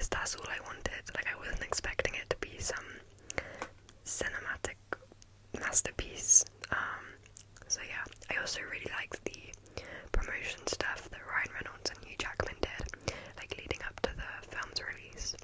that's all I wanted. Like, I wasn't expecting it to be some cinematic masterpiece. So yeah, I also really liked the promotion stuff that Ryan Reynolds and Hugh Jackman did, like leading up to the film's release.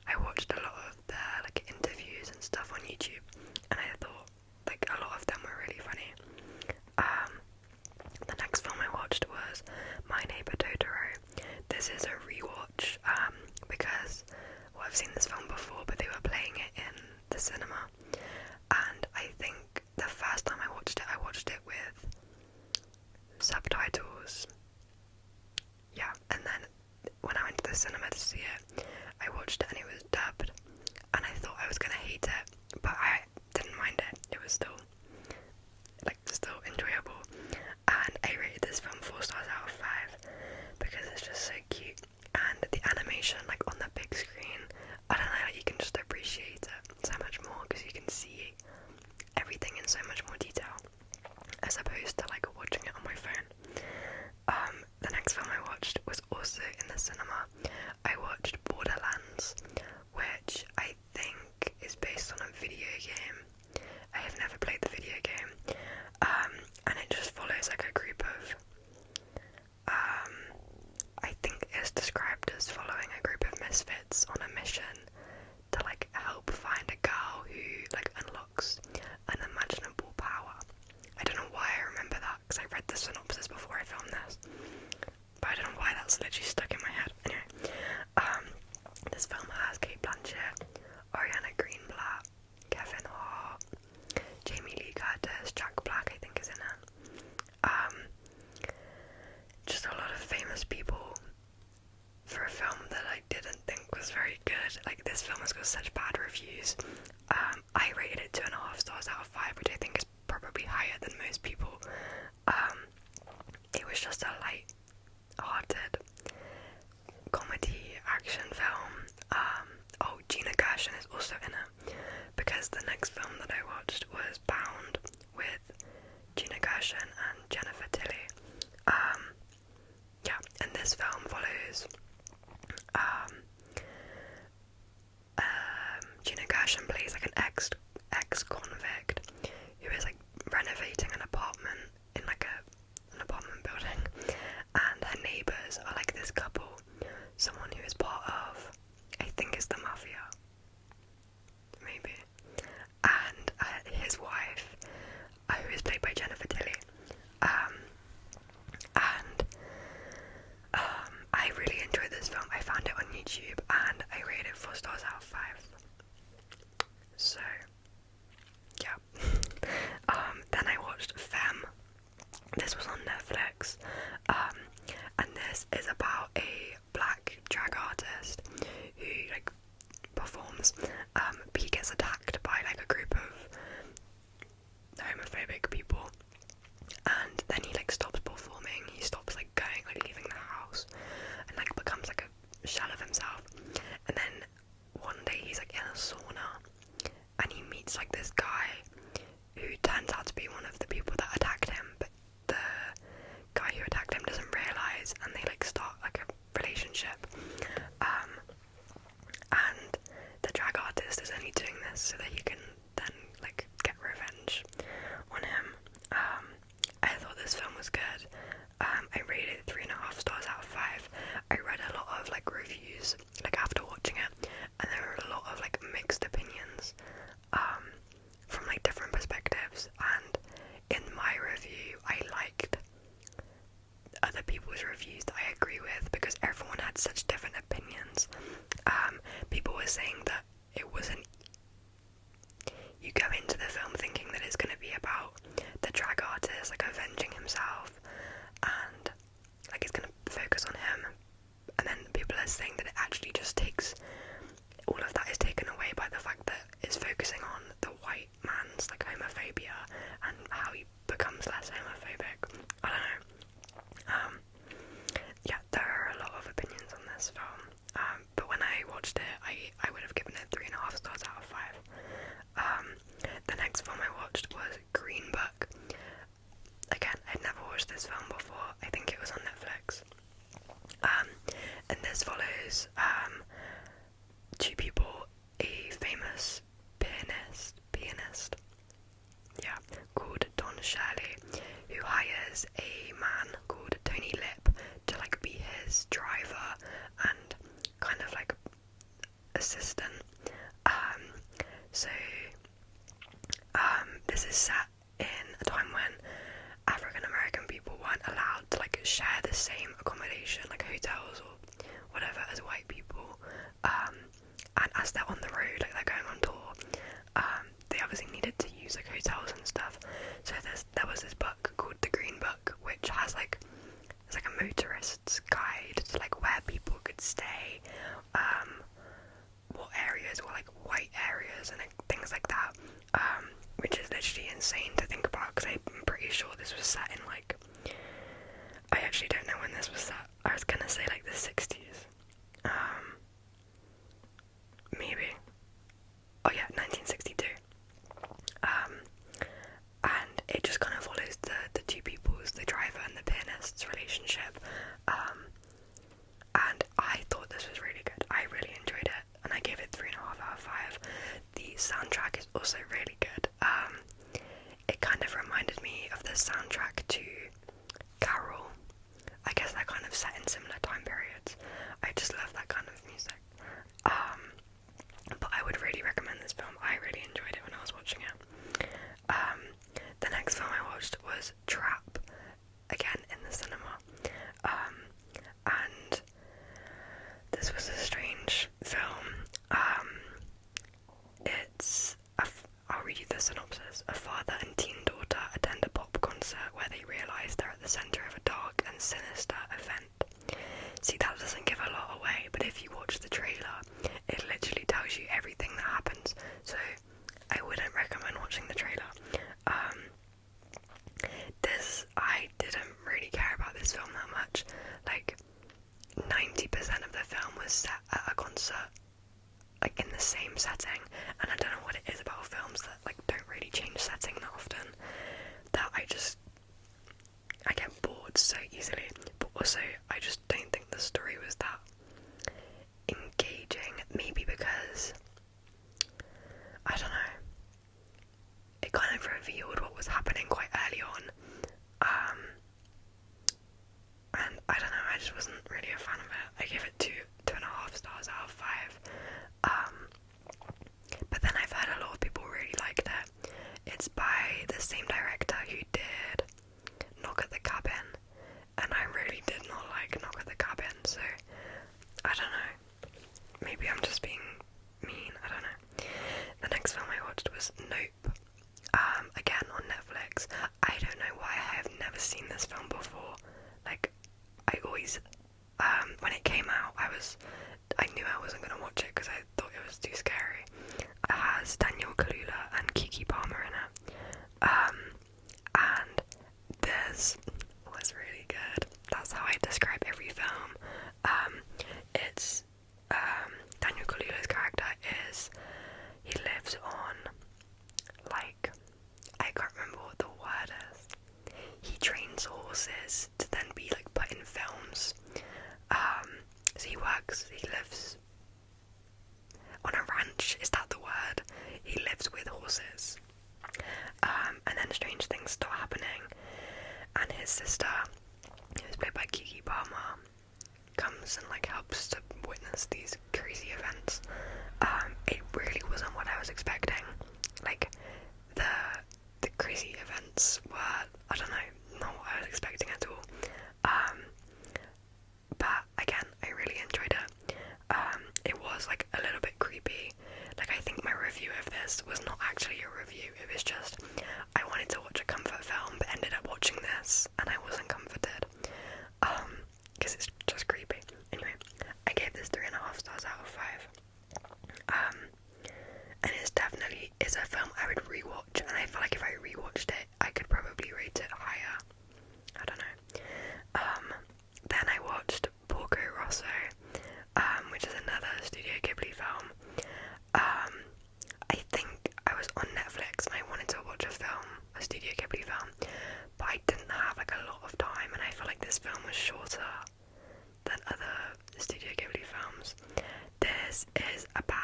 I watched a lot of their like interviews and stuff on YouTube, and I thought like a lot of them were really funny. The next film I watched was My Neighbour Totoro. This is a rewatch because I've seen this film before, but they were playing it in the cinema, and I think the first time I watched it with subtitles. Yeah, and then when I went to the cinema to see it, I watched it and it was dubbed, and I thought I was gonna hate it, but I didn't mind it. It was still enjoyable, and I rated this film 4 stars out of 5 because it's just so cute, and the animation like on the big screen, I don't know, like, you can just appreciate it so much more because you can see everything in so much more detail as opposed to like watching it on my phone. The next film I watched was also in the cinema. I watched Borderlands, which I think is based on a video game. I have never played the video game, and it just follows like a group of, I think it's described as following a group of misfits on a mission to like help find a girl who like unlocks unimaginable power. I don't know why I remember that because I read the synopsis before I filmed this, but I don't know why that's literally stuck in my head. Anyway, this film has Kate Blanchett, Ariana Greenblatt, Kevin Hart, Jamie Lee Curtis, Jack Black I think is in it. Just a lot of famous people for a film that I didn't think was very good. Like, this film has got such bad reviews. I rated it 2.5 stars out of 5, which I think is probably higher than most people. It was just a light-hearted comedy action film. Gina Gershon is also in it, because the next film that I watched was Bound with Gina Gershon and Jennifer Tilly. Yeah, and this film follows Gina Gershon plays like an ex-convict who is like renovating an apartment in like an apartment building, and her neighbours are like this couple, someone who is part of, I think it's the mafia, maybe, and his wife, who is played by Jennifer Tilly, I really enjoyed this film. I found it on YouTube and I rated it 4 stars out of 5. So, yeah. Then I watched Femme. This was on Netflix. And this is about a black drag artist who like performs. But he gets attacked by like a group of homophobic people. And then he like stops performing. He stops like going, like leaving the house, and like becomes like a shell of himself. And then one day he's like in a sauna, and he meets like this guy who turns out to be one of the people that attacked him, but the guy who attacked him doesn't realise, and they like start like a relationship. And the drag artist is only doing this so that he can then like get revenge on him. I thought this film was good. I rated it 3.5 stars out of 5. I read a lot of like reviews like after watching it, and there were a lot of like mixed opinions from like different perspectives, and in my review I liked other people's reviews that I agree with because everyone had such different opinions. People were saying that it wasn't, you go into the film thinking that it's going to be about the drag artist like avenging himself, and like it's going to focus on him, and then people are saying that it actually just takes, all of that is taken away by the fact that it's focusing on the white man's like homophobia and how he becomes less homophobic. I don't know. Yeah, there are a lot of opinions on this film, but when I watched it, I would have given two people, a famous pianist, yeah, called Don Shirley, who hires a man called Tony Lip to like be his driver and kind of like assistant. So this is set in a time when African American people weren't allowed to like share the same accommodation, like hotels or whatever, as white people. And as they're on the road, like they're going on tour, they obviously needed to use like hotels and stuff. So there was this book called The Green Book, which has like, it's like a motorist's guide to like where people could stay, what areas were like white areas and like, things like that, which is literally insane to think about, because I'm pretty sure this was set in like, I actually don't know when this was set. I was gonna say like the 60s, maybe. Oh yeah, 1962. And it just kind of follows the two people's, the driver and the pianist's relationship. And I thought this was really good. I really enjoyed it, and I gave it 3.5 out of 5. The soundtrack is also really good. It kind of reminded me of the soundtrack to Carol. I guess they're kind of set in similar time periods. I just love that kind of music. But I would really recommend this film. I really enjoyed it when I was watching it. The next film I watched was Trap, again in the cinema. And this was a strange film. I'll read you the synopsis. A father and teen daughter attend a pop concert where they realise they're at the centre of a dark and sinister event. See, that doesn't give a lot away, but if you watch the trailer, it literally tells you everything that happens, so I wouldn't recommend watching the trailer. I didn't really care about this film that much. Like, 90% of the film was set at a concert, like in the same setting, and I don't know what it is about films that like don't really change setting that often, that I get bored so easily. But also, I just don't think the story was that engaging, maybe because, I don't know, it kind of revealed what was happening quite early on, and I don't know, I just wasn't really a fan of it. I gave it 2.5 stars out of 5. But then I've heard a lot of people really liked it. It's by the same director who did Knock at the Cabin, and I really did not like Knock at the Cabin, so I don't know. Maybe I'm just being mean, I don't know. The next film I watched was Nope, again on Netflix. I don't know why I have never seen this film before. Like, I always, when it came out, I knew I wasn't going to watch it because I thought it was too scary. It has Daniel Kaluuya and Keke Palmer in it. And this was really good. That's how I describe every film. It's, Daniel Kaluuya's character he lives on, like, I can't remember what the word is. He trains horses to then be, like, put in films. So he lives on a ranch, is that the word? He lives with horses. And then strange things start happening, and his sister, who's played by Keke Palmer, comes and like helps to witness these crazy events. It really wasn't what I was expecting. Like, the crazy events were, I don't know, not what I was expecting at all. But again, I really enjoyed it. It was like a little bit creepy. Like, I think my review of this was not actually a review. It was just, I wanted to watch a comfort film, but ended up watching this, and I wasn't comforted. Because it's just creepy. Anyway, I gave this 3.5 stars out of 5. And it's a film I would rewatch, and I feel like if I rewatched it, I could probably rate it higher. I don't know. Then I watched Porco Rosso, which is another Studio Ghibli film. I think I was on Netflix and I wanted to watch a Studio Ghibli film, but I didn't have like a lot of time, and I feel like this film was shorter than other Studio Ghibli films. This is about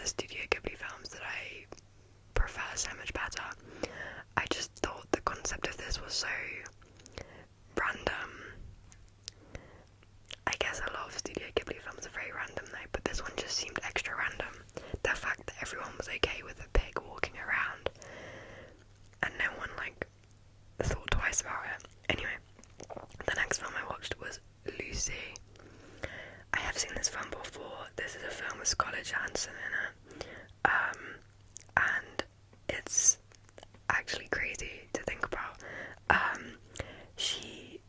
the Studio Ghibli films that I prefer so much better. I just thought the concept of this was so random. I guess a lot of Studio Ghibli films are very random though, but this one just seemed extra random. The fact that everyone was okay with a pig walking around and no one like thought twice about it. Anyway, the next film I watched was Lucy. I have seen this film before. This is a film with Scarlett Johansson in it, and it's actually crazy to think about. She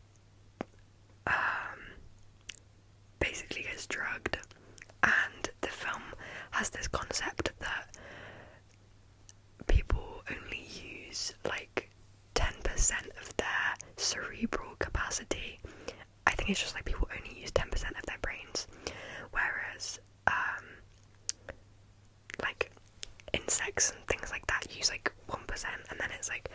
basically gets drugged, and the film has this concept that people only use like 10% of their cerebral capacity. I think it's just like people only use 10% of their brains, whereas like insects and things like that use like 1%, and then it's like,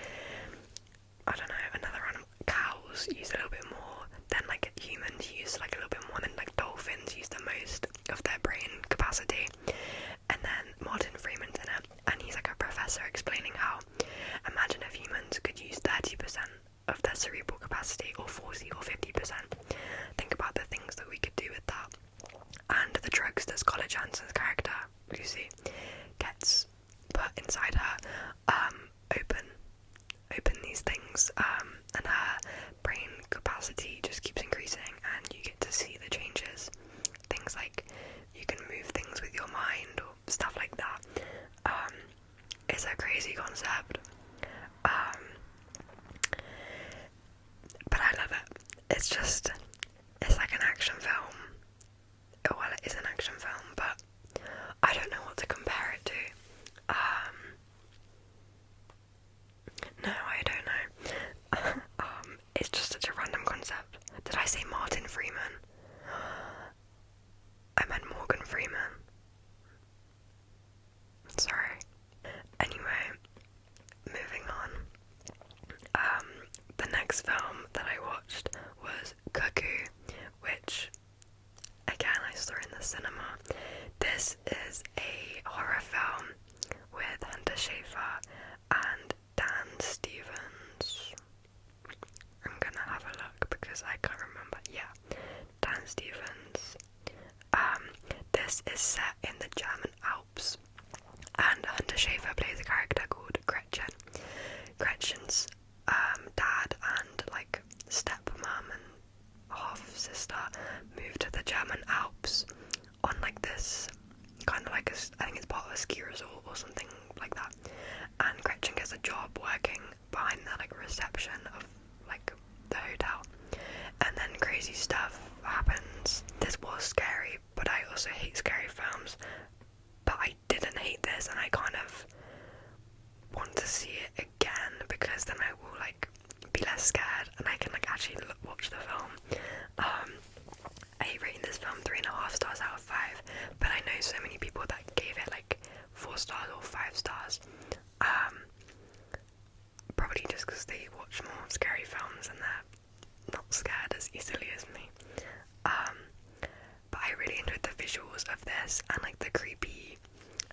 I don't know, another animal, cows use a little bit more, then like humans use like a little bit more, then like dolphins use the most of their brain capacity. And then Martin Freeman's in it, and he's like a professor explaining how, imagine if humans could use 30% of their cerebral capacity, or 40 or 50%. Think about the things that we could do with that. And the drugs that Scarlett Johansson's character, Lucy, gets put inside her, open these things, and her brain capacity just keeps increasing, and you get to see the changes. Things like you can move things with your mind, or stuff like that. It's a crazy concept. But I love it. It's like an action film. Well, it is an action film, but I don't know what to compare it to. No, I don't know. It's just such a random concept. Did I say Martin Freeman? I meant Morgan Freeman. Sorry. Anyway, moving on. The next film that I watched was Cuckoo, which again I saw in the cinema. This is a horror film with Hunter Schafer and Dan Stevens. I'm gonna have a look because I can't remember. Yeah, Dan Stevens. This is set in the German Alps, and Hunter Schafer plays a character called Gretchen. Gretchen's dad and like stepmom and half sister moved to the German Alps on like this kind of like I think it's part of a ski resort or something like that. And Gretchen gets a job working behind the like reception of like the hotel, and then crazy stuff happens. This was scary, but I also hate scary films. But I didn't hate this, and I kind of want to see it again because then I will like be less scared and I can like actually watch the film. I rated this film 3.5 stars out of 5, but I know so many people that gave it like 4 stars or 5 stars. Probably just because they watch more scary films and they're not scared as easily as me. But I really enjoyed the visuals of this and like the creepy,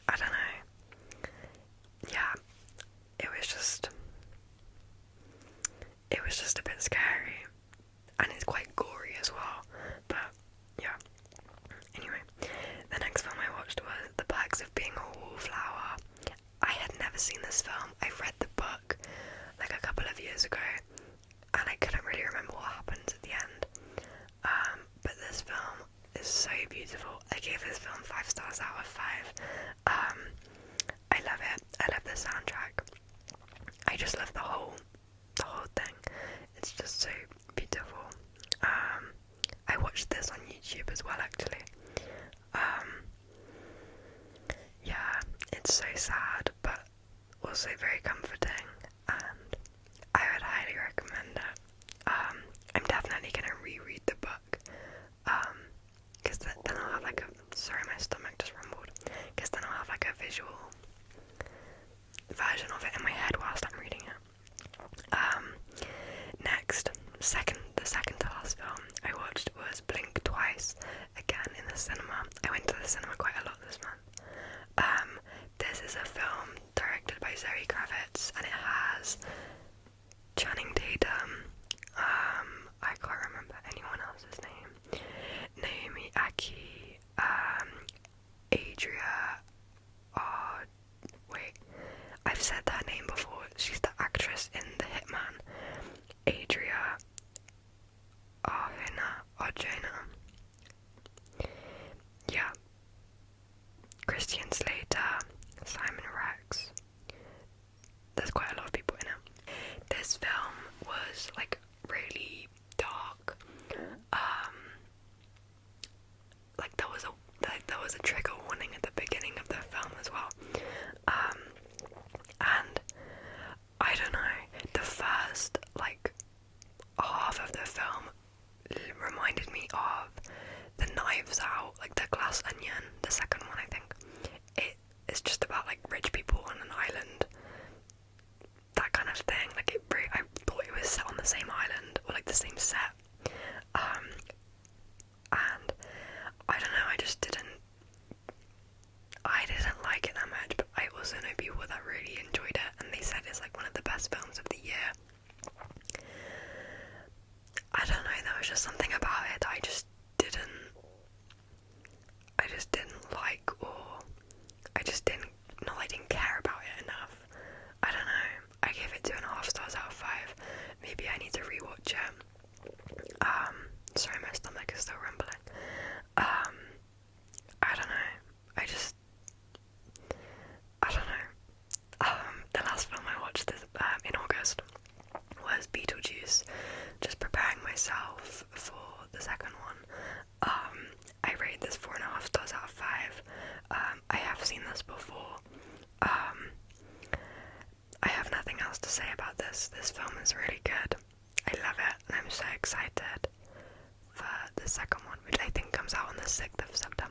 I don't know. Yeah, it was just a bit scary, and it's quite gory as well. But yeah. Anyway, the next film I watched was The Perks of Being a Wallflower. I had never seen this film. I read the book like a couple of years ago, and I couldn't really remember what happens at the end. But this film is so beautiful. I gave this film 5 stars out of 5. I love it. I love the soundtrack. I just love the whole thing. It's just so beautiful. I watched this on YouTube as well, actually. Yeah, it's so sad, but also very comforting, and I would highly recommend it. I'm definitely gonna reread the book, because then I'll have like a, sorry my stomach just rumbled, because then I'll have like a visual version of it in my head whilst I'm reading it. Next, the second to last film I watched was Blink Twice, again in the cinema. I went to the cinema quite a lot this month. is a film directed by Zoe Kravitz, and it has Channing Tatum, I can't remember anyone else's name, Naomi Aki, Adria, wait, I've said that name before, she's the actress in The Hitman, Adria Arjona, yeah, Christian Slater, Simon Rex, there's quite a lot of people in it. This film was like really dark, like there was a trigger warning at the beginning of the film as well, and I don't know, the first like half of the film reminded me of the Knives Out, like the Glass Onion, the second one I think. It's just about like rich people on an island, that kind of thing. Like I thought it was set on the same island or like the same set, and I don't know, I didn't like it that much, but I also know people that really enjoyed it and they said it's like one of the best films of the year. I don't know, there was just something about it I just didn't like, or I didn't care about it enough. I don't know, I gave it 2.5 stars out of 5. Maybe I need to rewatch it. Sorry, my stomach is still rumbling. I don't know, I don't know. The last film I watched this, in August was Beetlejuice, just preparing myself for the second one. I rated this 4.5 stars out of 5. I have seen this before. I have nothing else to say about this. This film is really good. I love it, and I'm so excited for the second one, which I think comes out on the 6th of September.